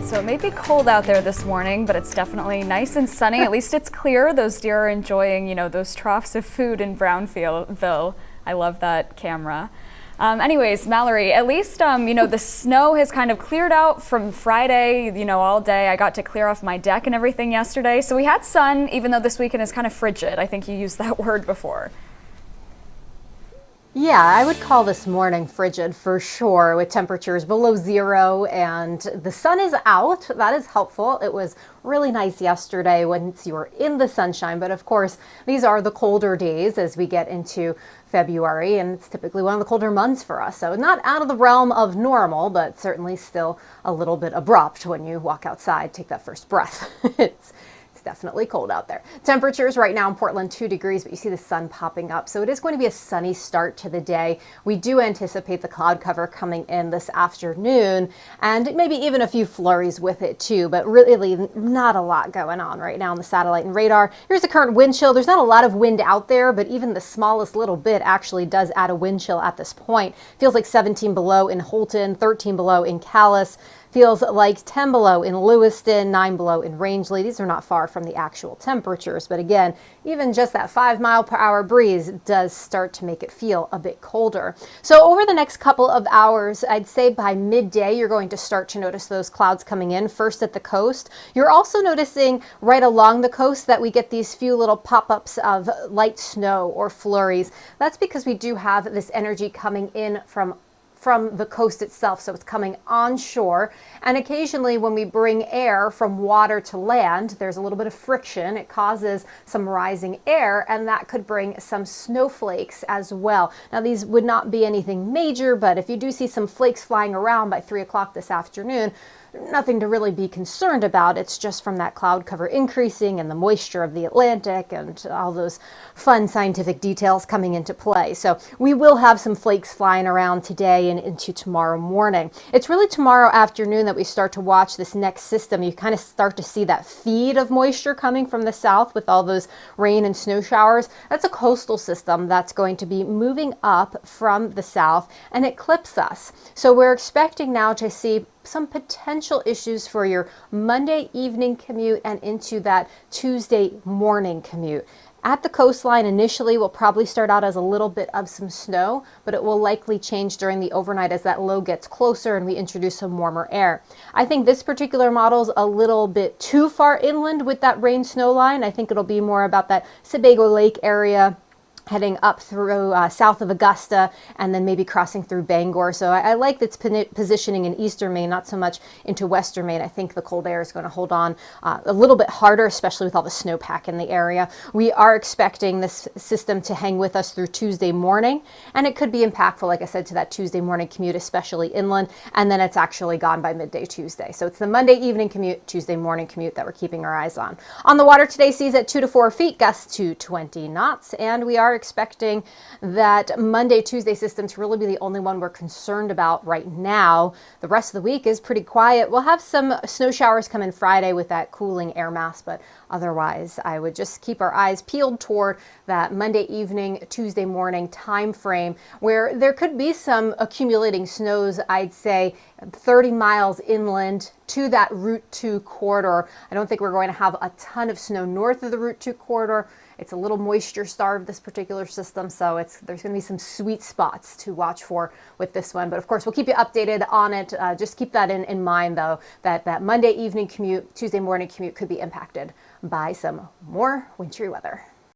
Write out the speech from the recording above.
So it may be cold out there this morning, but it's definitely nice and sunny. At least it's clear. Those deer are enjoying, those troughs of food in Brownfield. I love that camera. Anyways, Mallory, at least, the snow has kind of cleared out from Friday, all day. I got to clear off my deck and everything yesterday. So we had sun, even though this weekend is kind of frigid. I think you used that word before. Yeah, I would call this morning frigid for sure, with temperatures below zero, and the sun is out. That is helpful. It was really nice yesterday once you were in the sunshine, but of course, these are the colder days as we get into February, and it's typically one of the colder months for us. So not out of the realm of normal, but certainly still a little bit abrupt when you walk outside, take that first breath. It's definitely cold out there. Temperatures right now in Portland, 2 degrees, but you see the sun popping up. So it is going to be a sunny start to the day. We do anticipate the cloud cover coming in this afternoon, and maybe even a few flurries with it too, but really not a lot going on right now on the satellite and radar. Here's the current wind chill. There's not a lot of wind out there, but even the smallest little bit actually does add a wind chill at this point. Feels like 17 below in Holton, 13 below in Calais. Feels like 10 below in Lewiston, 9 below in Rangeley. These are not far from the actual temperatures, but again, even just that 5-mile-per-hour breeze does start to make it feel a bit colder. So over the next couple of hours, I'd say by midday, you're going to start to notice those clouds coming in, first at the coast. You're also noticing right along the coast that we get these few little pop-ups of light snow or flurries. That's because we do have this energy coming in from the coast itself, so it's coming onshore, and occasionally when we bring air from water to land, there's a little bit of friction. It causes some rising air, and that could bring some snowflakes as well. Now, these would not be anything major, but if you do see some flakes flying around by 3 o'clock this afternoon, nothing to really be concerned about. It's just from that cloud cover increasing and the moisture of the Atlantic and all those fun scientific details coming into play. So we will have some flakes flying around today and into tomorrow morning. It's really tomorrow afternoon that we start to watch this next system. You kind of start to see that feed of moisture coming from the south with all those rain and snow showers. That's a coastal system that's going to be moving up from the south and eclipse us. So we're expecting now to see some potential issues for your Monday evening commute and into that Tuesday morning commute. At the coastline, initially, we'll probably start out as a little bit of some snow, but it will likely change during the overnight as that low gets closer and we introduce some warmer air. I think this particular model is a little bit too far inland with that rain snow line. I think it'll be more about that Sebago Lake area, heading up through south of Augusta and then maybe crossing through Bangor. So I like its positioning in eastern Maine, not so much into western Maine. I think the cold air is going to hold on a little bit harder, especially with all the snowpack in the area. We are expecting this system to hang with us through Tuesday morning, and it could be impactful, like I said, to that Tuesday morning commute, especially inland, and then it's actually gone by midday Tuesday. So it's the Monday evening commute, Tuesday morning commute that we're keeping our eyes on. On the water today, seas at 2 to 4 feet, gusts to 20 knots, and we are expecting that Monday, Tuesday system to really be the only one we're concerned about right now. The rest of the week is pretty quiet. We'll have some snow showers come in Friday with that cooling air mass, but otherwise I would just keep our eyes peeled toward that Monday evening, Tuesday morning time frame where there could be some accumulating snows, I'd say 30 miles inland to that Route 2 corridor. I don't think we're going to have a ton of snow north of the Route 2 corridor. It's a little moisture starved, this particular system, so there's going to be some sweet spots to watch for with this one. But of course, we'll keep you updated on it. Just keep that in mind, though, that Monday evening commute, Tuesday morning commute could be impacted by some more wintry weather.